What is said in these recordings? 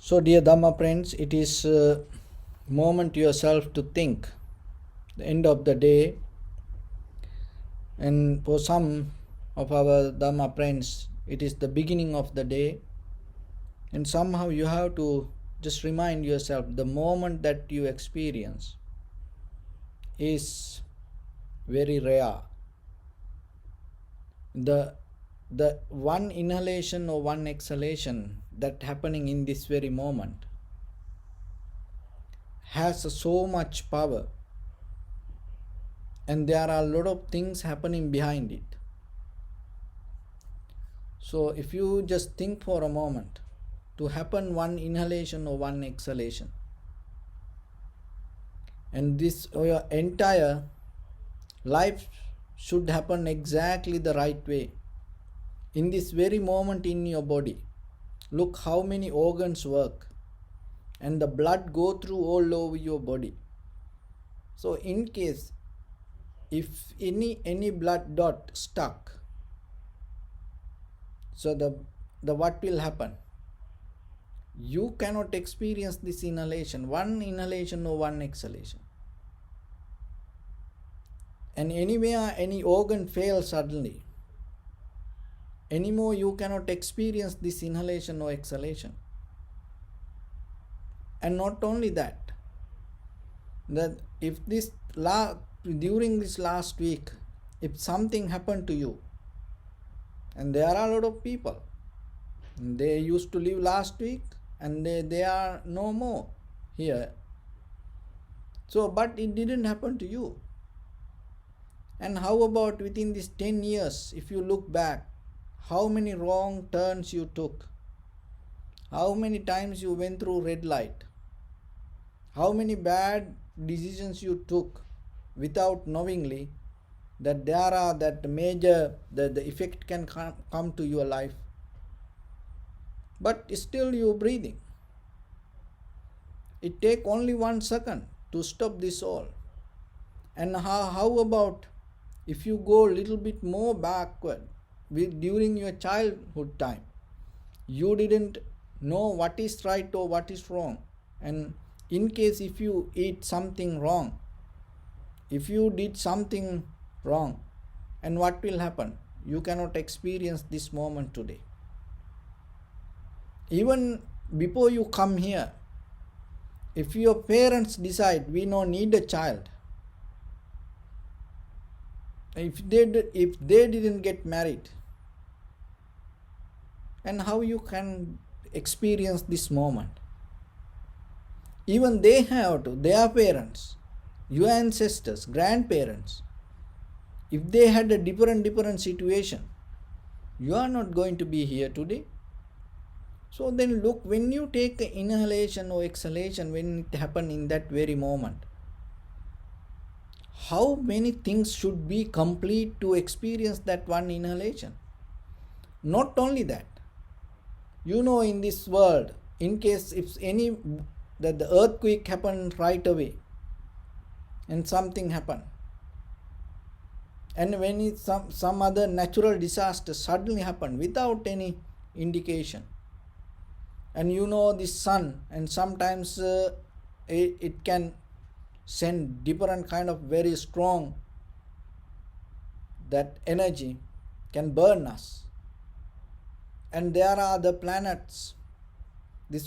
So, dear Dharma friends, it is moment yourself to think. The end of the day, and for some of our Dharma friends, it is the beginning of the day, and somehow you have to just remind yourself the moment that you experience is very rare. The one inhalation or one exhalation that happening in this very moment has so much power, and there are a lot of things happening behind it. So if you just think for a moment to happen one inhalation or one exhalation, and this your entire life should happen exactly the right way in this very moment in your body. Look how many organs work, and the blood go through all over your body. So in case if any blood dot stuck, so the what will happen? You cannot experience this inhalation, one inhalation or one exhalation. And anywhere any organ fails suddenly, anymore you cannot experience this inhalation or exhalation. And not only that if this during this last week, if something happened to you, and there are a lot of people, they used to live last week and they are no more here, so but it didn't happen to you. And how about within these 10 years, if you look back, how many wrong turns you took, how many times you went through red light, how many bad decisions you took without knowingly that there are that major the effect can come to your life, but still you breathing. It take only 1 second to stop this all. And how about if you go a little bit more backward, during your childhood time, you didn't know what is right or what is wrong, and in case if you eat something wrong, if you did something wrong, and what will happen? You cannot experience this moment today. Even before you come here, if your parents decide we don't need a child, if they didn't get married, and how you can experience this moment? Even they have to, their parents, your ancestors, grandparents, if they had a different situation, you are not going to be here today. So then look, when you take an inhalation or exhalation, when it happens in that very moment, how many things should be complete to experience that one inhalation? Not only that, in this world, in case if that the earthquake happened right away, and something happened, and when it's some other natural disaster suddenly happened without any indication, and this sun, and sometimes it can send different kind of very strong, that energy can burn us. And there are the planets,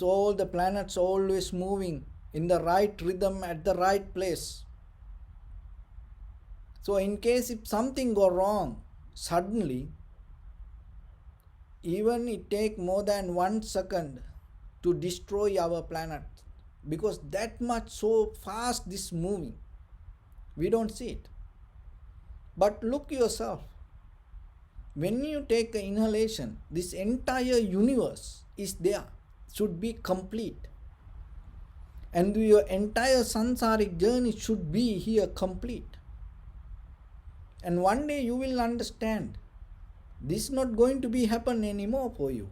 all the planets always moving in the right rhythm at the right place. So in case if something go wrong suddenly, even it take more than 1 second to destroy our planet, because that much so fast this moving, we don't see it. But look yourself, when you take an inhalation, this entire universe is there, should be complete, and your entire samsaric journey should be here complete. And one day you will understand this is not going to be happen anymore for you.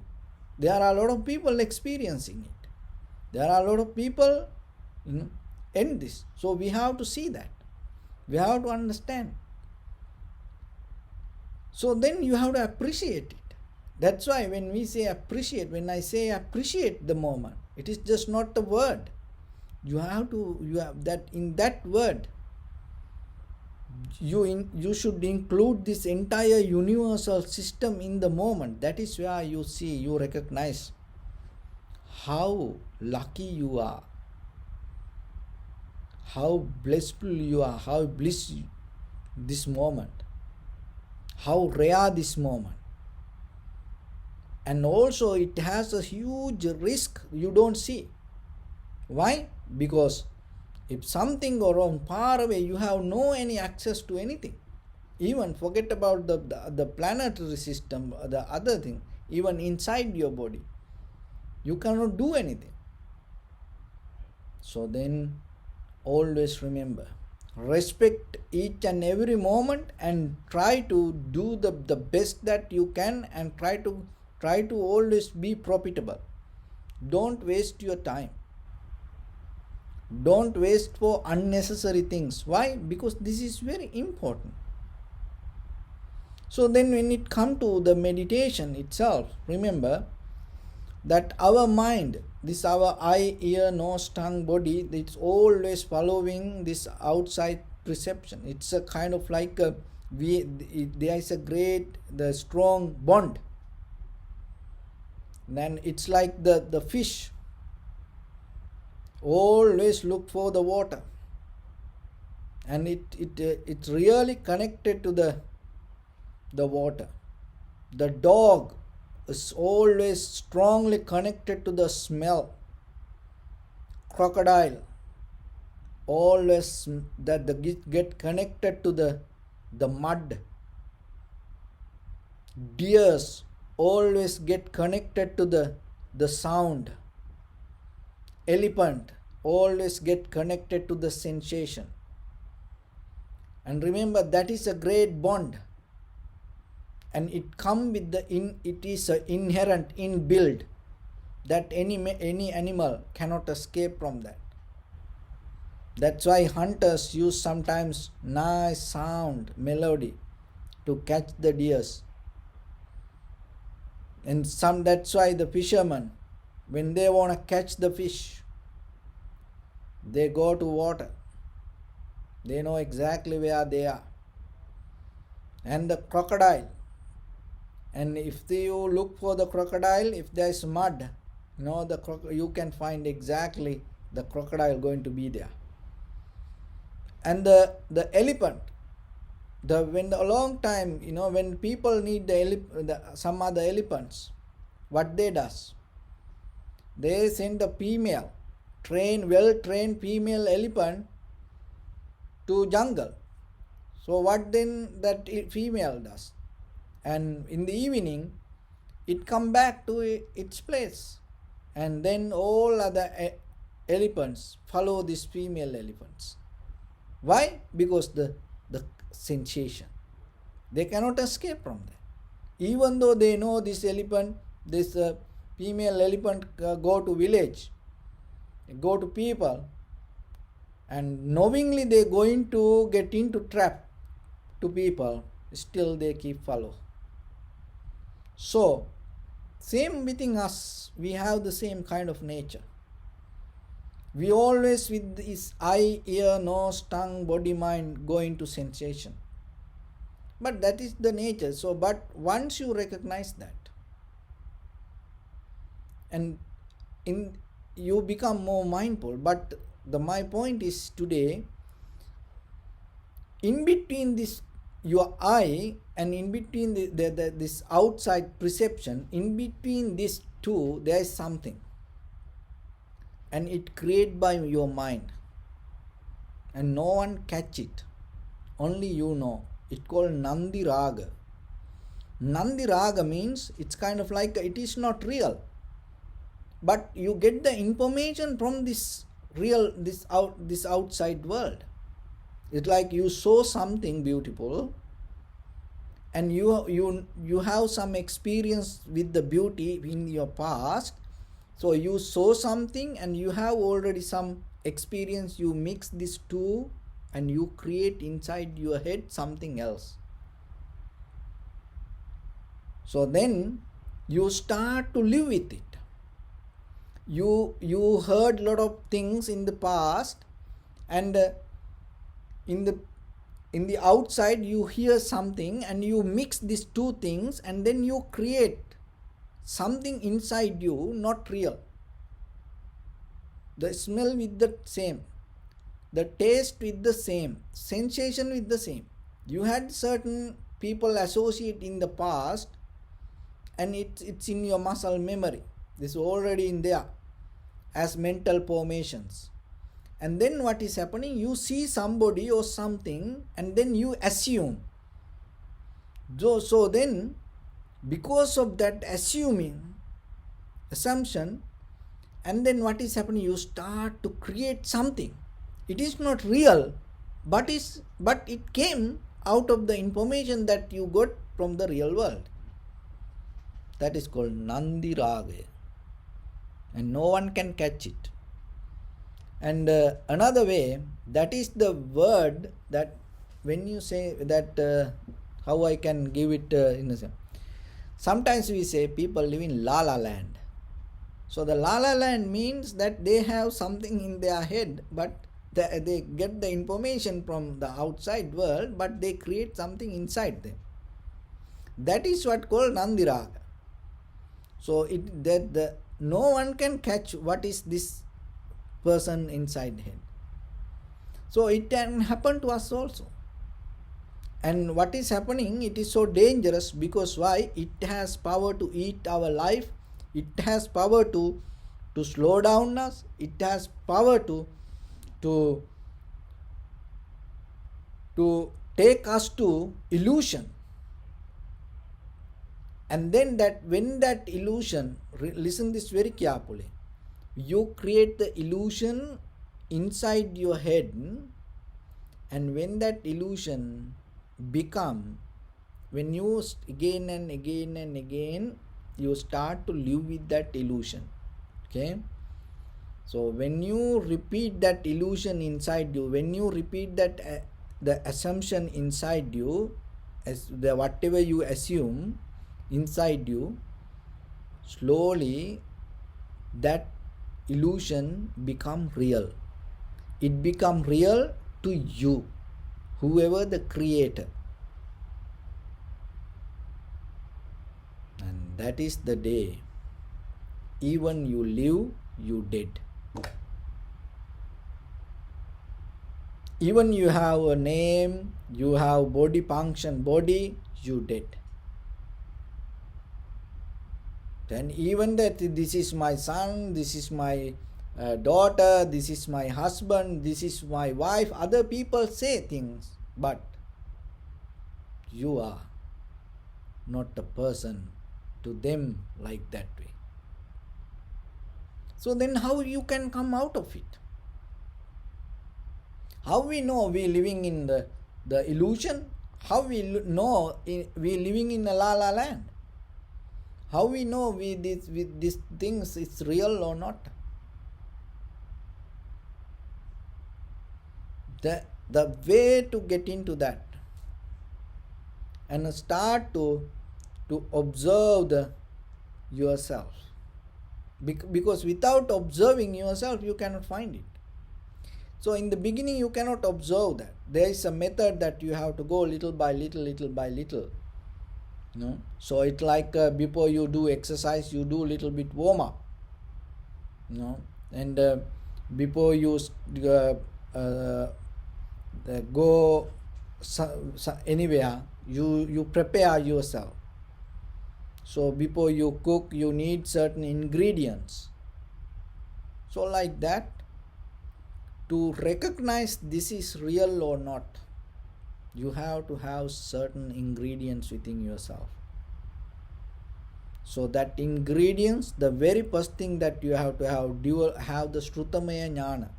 There are a lot of people experiencing it. There are a lot of people in this. So we have to see that. We have to understand. So then you have to appreciate it. That's why when we say appreciate, when I say appreciate the moment, it is just not the word. You have that in that word, you should include this entire universal system in the moment. That is where you see, you recognize how lucky you are, how blissful you are, how bliss this moment, how rare this moment. And also it has a huge risk you don't see. Why? Because if something go wrong far away, you have no any access to anything. Even forget about the planetary system, the other thing, even inside your body, you cannot do anything. So then always remember, respect each and every moment and try to do the best that you can, and try to always be profitable. Don't waste your time. Don't waste for unnecessary things. Why? Because this is very important. So then when it comes to the meditation itself, remember that our mind, this our eye, ear, nose, tongue, body, it's always following this outside perception. It's a kind of like there is a great, the strong bond. Then it's like the fish always look for the water, and it's really connected to the water. The dog is always strongly connected to the smell. Crocodile always get connected to the mud. Deers always get connected to the sound. Elephant always get connected to the sensation. And remember, that is a great bond, and it come with it is a inherent, inbuilt, that any animal cannot escape from that. That's why hunters use sometimes nice sound, melody to catch the deers. And that's why the fishermen, when they want to catch the fish, they go to water. They know exactly where they are. And the crocodile, and if you look for the crocodile, if there is mud, you can find exactly the crocodile going to be there. And the elephant, when a long time, when people need some other elephants, what they does, they send a female, well-trained female elephant to jungle. So what then that female does, and in the evening it come back to its place, and then all other elephants follow these female elephants. Why? Because the sensation, they cannot escape from that. Even though they know this elephant, this female elephant go to village, go to people, and knowingly they going to get into trap to people, still they keep follow. So same within us, we have the same kind of nature. We always with this eye, ear, nose, tongue, body, mind go into sensation. But that is the nature. So but once you recognize that, and you become more mindful. But my point is today, in between this your eye and in between this outside perception, in between these two there is something, and it created by your mind, and no one catch it, only you know. It called Nandi Raga. Nandi Raga means it's kind of like it is not real, but you get the information from this outside world. It's like you saw something beautiful, and you have some experience with the beauty in your past. So you saw something and you have already some experience, you mix these two and you create inside your head something else. So then you start to live with it. You heard a lot of things in the past, and in the outside you hear something, and you mix these two things, and then you create something inside you not real. The smell with the same, the taste with the same, sensation with the same. You had certain people associate in the past, and it's in your muscle memory. This is already in there as mental formations. And then what is happening? You see somebody or something, and then you assume. So then, because of that assumption, and then what is happening? You start to create something. It is not real, but it came out of the information that you got from the real world. That is called Nandi Raga, and no one can catch it. And another way, that is the word that when you say that, how I can give it in a sense. Sometimes we say people live in La La Land. So the La La Land means that they have something in their head, but they get the information from the outside world, but they create something inside them. That is what called Nandiraga. So no one can catch what is this person inside head. So it can happen to us also. And what is happening, it is so dangerous, because why? It has power to eat our life. It has power to slow down us. It has power to take us to illusion. And then when that illusion, listen this very carefully, you create the illusion inside your head, and when that illusion when you again and again and again, you start to live with that illusion. Okay? So when you repeat that illusion inside you, when you repeat that the assumption inside you, whatever you assume inside you, slowly that illusion become real. It become real to you, whoever the creator. And that is the day, even you live, you dead. Even you have a name, you have body function, you dead. Then even that this is my son, this is my daughter, this is my husband, this is my wife, other people say things, but you are not a person to them like that way. So then how you can come out of it? How we know we living in the illusion? How we know we living in a La La Land? How we know with these things it's real or not? The way to get into that and start to observe yourself, because without observing yourself you cannot find it. So in the beginning you cannot observe that. There is a method that you have to go little by little, little by little. No? So it's like before you do exercise, you do little bit warm up. No? And before you go anywhere, you prepare yourself. So before you cook, you need certain ingredients. So like that, to recognize this is real or not, you have to have certain ingredients within yourself. So that ingredients, the very first thing that you have to have the Shrutamaya Jnana.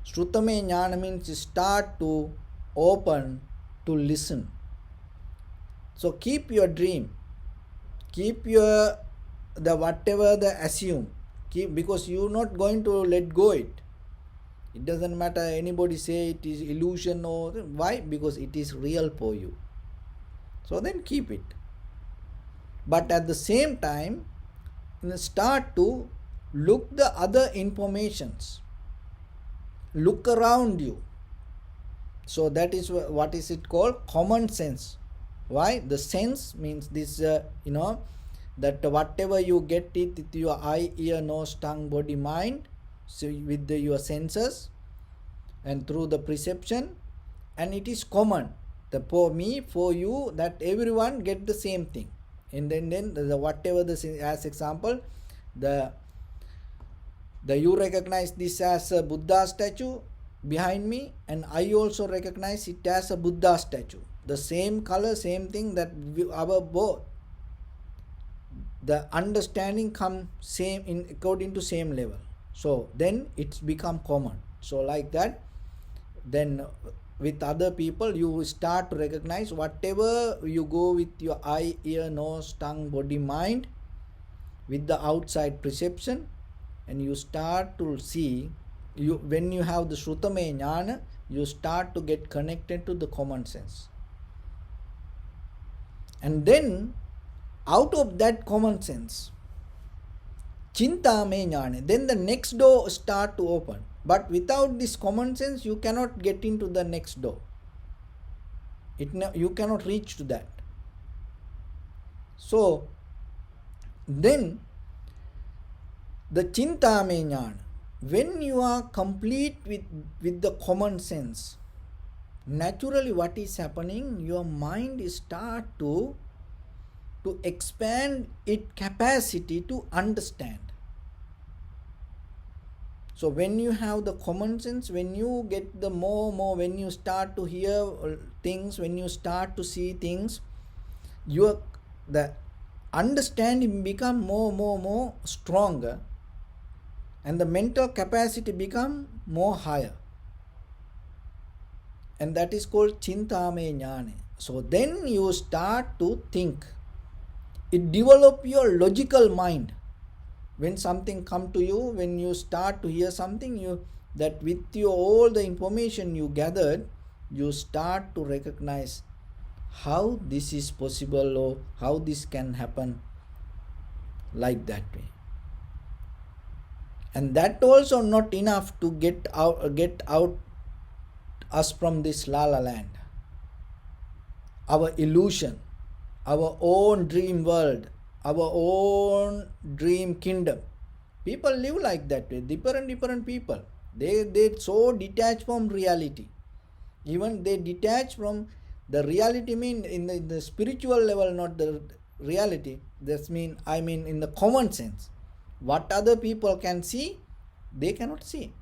Shrutamaya Jnana means start to open to listen. So keep your dream, keep your whatever the assume, because you're not going to let go it. It doesn't matter anybody say it is illusion or why, because it is real for you. So then keep it. but at the same time start to look the other informations, look around you. So that is what is it called? Common sense. Why? The sense means this, that whatever you get it with your eye, ear, nose, tongue, body, mind, so with your senses and through the perception, and it is common. For me, for you, that everyone get the same thing. And then the whatever the, as example, the you recognize this as a Buddha statue behind me, and I also recognize it as a Buddha statue. The same color, same thing, that our both the understanding come same in according to same level. So then it's become common. So like that, then with other people you start to recognize whatever you go with your eye, ear, nose, tongue, body, mind, with the outside perception, and you start to see, when you have the Shrutame Jnana, you start to get connected to the common sense. And then out of that common sense, Chintame Jnana, then the next door start to open. But without this common sense, you cannot get into the next door. You cannot reach to that. So then the Chintame Jnana, when you are complete with the common sense, naturally what is happening? Your mind is start to expand its capacity to understand. So when you have the common sense, when you get the more, when you start to hear things, when you start to see things, the understanding become more stronger, and the mental capacity become more higher, and that is called Chintame Jnana. So then you start to think. It develop your logical mind. When something come to you, when you start to hear something, that with all the information you gathered, you start to recognize how this is possible or how this can happen, like that way. And that also not enough to get out us from this la-la land, our illusion, our own dream world, our own dream kingdom. People live like that way. Different people. They so detached from reality. Even they detach from the reality, mean in the spiritual level, not the reality. That's I mean in the common sense. What other people can see, they cannot see.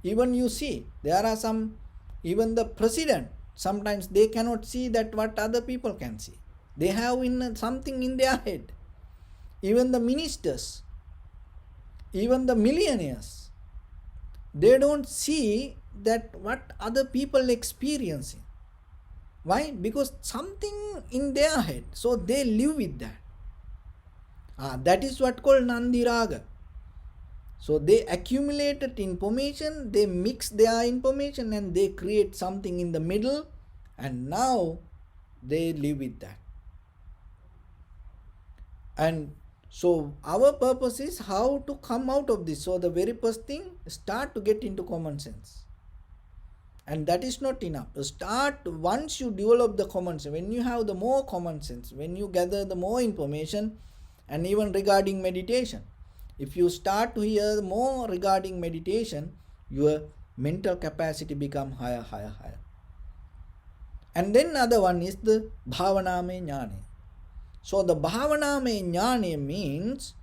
Even you see, there are some, even the president, sometimes they cannot see that what other people can see. They have something in their head. Even the ministers, even the millionaires, they don't see that what other people experiencing. Why? Because something in their head, so they live with that. That is what called Nandiraga. So they accumulated information, they mix their information, and they create something in the middle, and now they live with that. And so our purpose is how to come out of this. So the very first thing, start to get into common sense. And that is not enough. Start, once you develop the common sense, when you have the more common sense, when you gather the more information, and even regarding meditation, if you start to hear more regarding meditation, your mental capacity become higher. And then another one is the Bhavaname Jnana. So the Bhavaname Jnana means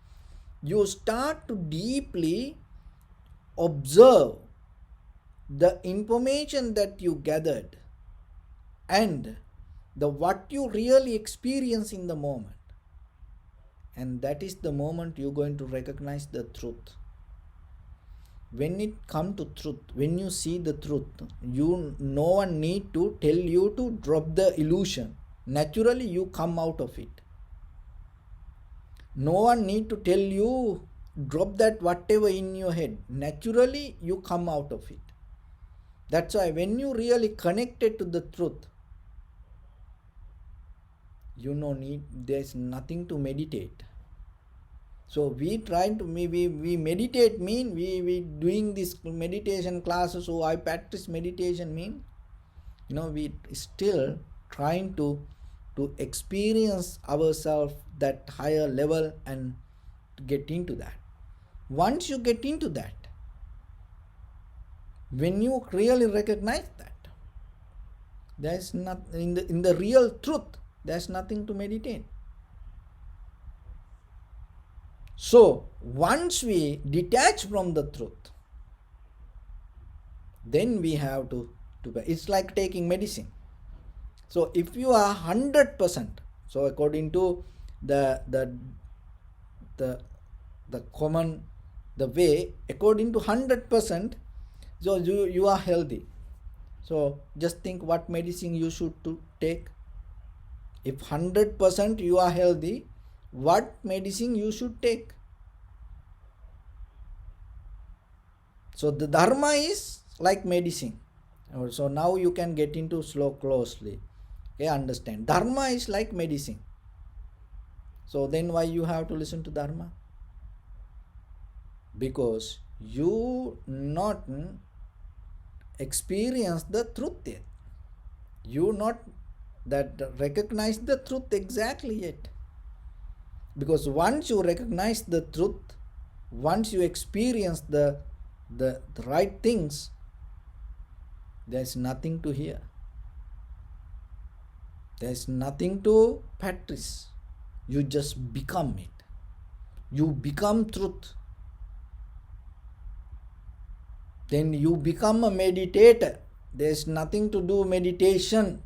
you start to deeply observe the information that you gathered and what you really experience in the moment. And that is the moment you're going to recognize the truth. When it comes to truth, when you see the truth, no one need to tell you to drop the illusion. Naturally you come out of it. No one need to tell you drop that whatever in your head. Naturally you come out of it. That's why when you really connected to the truth, there's nothing to meditate. So we meditate mean we doing this meditation classes, so I practice meditation mean, we still trying to experience ourselves that higher level and to get into that. Once you get into that, when you really recognize that, there's not in the real truth, there's nothing to meditate. So once we detach from the truth, then we have to it's like taking medicine. So if you are 100%, so according to the common the way, according to 100%, so you are healthy. So just think what medicine you should to take. If 100% you are healthy, what medicine you should take? So the Dharma is like medicine. So now you can get into closely. Okay, understand. Dharma is like medicine. So then why you have to listen to Dharma? Because you not experience the truth yet. You not that recognize the truth exactly yet. Because once you recognize the truth, once you experience the right things, there's nothing to hear. There's nothing to practice. You just become it. You become truth. Then you become a meditator. There's nothing to do meditation.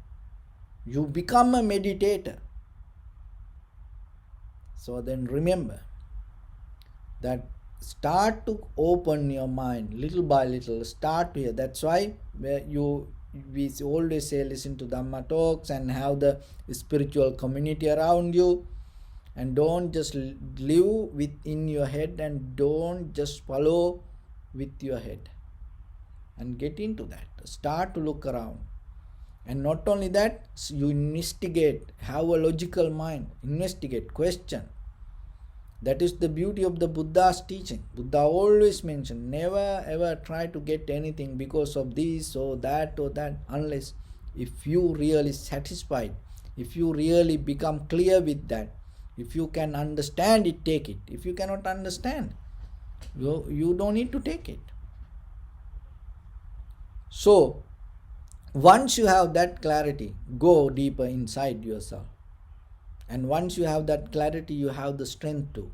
You become a meditator. So then remember that start to open your mind little by little. Start here. That's why we always say listen to Dhamma talks and have the spiritual community around you, and don't just live within your head and don't just follow with your head, and get into that. Start to look around, and not only that, you investigate, have a logical mind, investigate, question. That is the beauty of the Buddha's teaching. Buddha always mentioned, never ever try to get anything because of this or that, unless if you really satisfied, if you really become clear with that, if you can understand it, take it. If you cannot understand, you don't need to take it. So once you have that clarity, go deeper inside yourself. And once you have that clarity, you have the strength to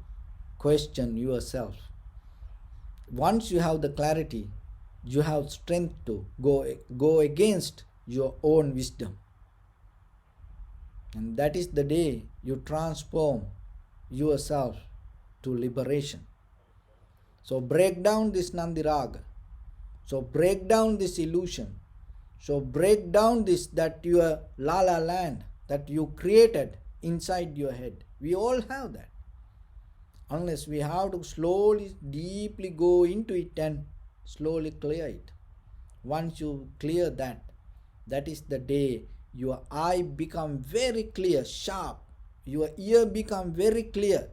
question yourself. Once you have the clarity, you have strength to go against your own wisdom. And that is the day you transform yourself to liberation. So break down this Nandiraga. So break down this illusion. So break down this, that your la-la land that you created inside your head. We all have that. Unless we have to slowly, deeply go into it and slowly clear it. Once you clear that, that is the day your eye become very clear, sharp. Your ear become very clear.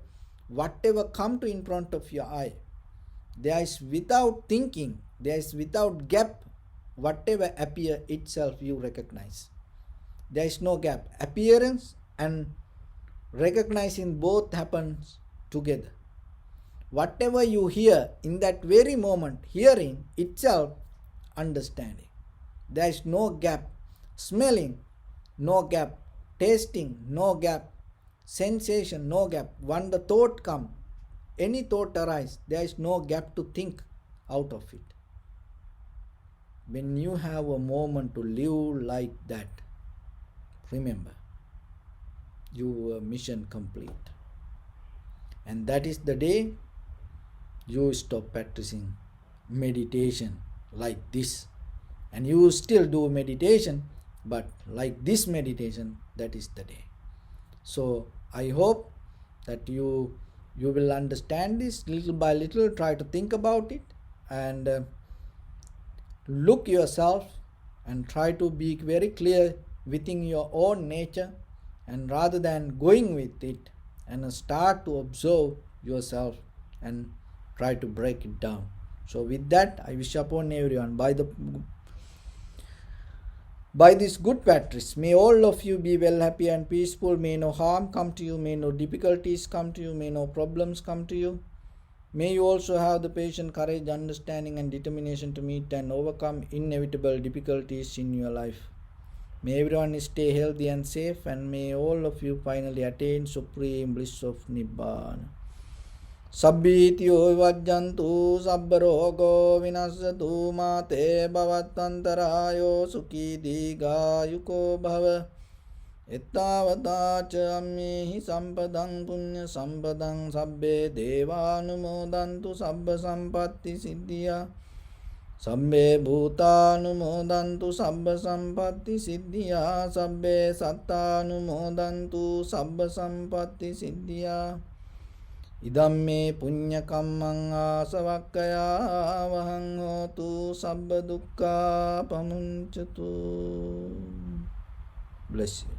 Whatever come to in front of your eye, there is without thinking, there is without gap, whatever appear itself you recognize. There is no gap. Appearance and recognizing both happens together. Whatever you hear in that very moment, hearing itself, understanding. There is no gap. Smelling, no gap. Tasting, no gap. Sensation, no gap. When the thought comes, any thought arises, there is no gap to think out of it. When you have a moment to live like that, remember, your mission complete. And that is the day you stop practicing meditation like this. And you still do meditation, but like this meditation, that is the day. So I hope that you will understand this little by little. Try to think about it and look yourself and try to be very clear within your own nature and rather than going with it, and start to observe yourself and try to break it down. So with that, I wish upon everyone, by this good practice, may all of you be well, happy and peaceful. May no harm come to you, may no difficulties come to you, may no problems come to you. May you also have the patience, courage, understanding and determination to meet and overcome inevitable difficulties in your life. May everyone stay healthy and safe, and may all of you finally attain supreme bliss of Nibbana. Sabbhityo vajjantu sabbarogo vinasatu mate bhavatantarayo sukhi digayuko bhava. Ettavata cha ammehi sampadang punya sampadang sabbe devanumodantu sabba sampatti siddhya. Sabbe bhutanumodantu sabba sampatti siddhya. Sabbe sattanumodantu sabba sampatti siddhya. Idamme punya kammang asavakkaya vahang hotu sabba dukkha pamuncatu. Bless you.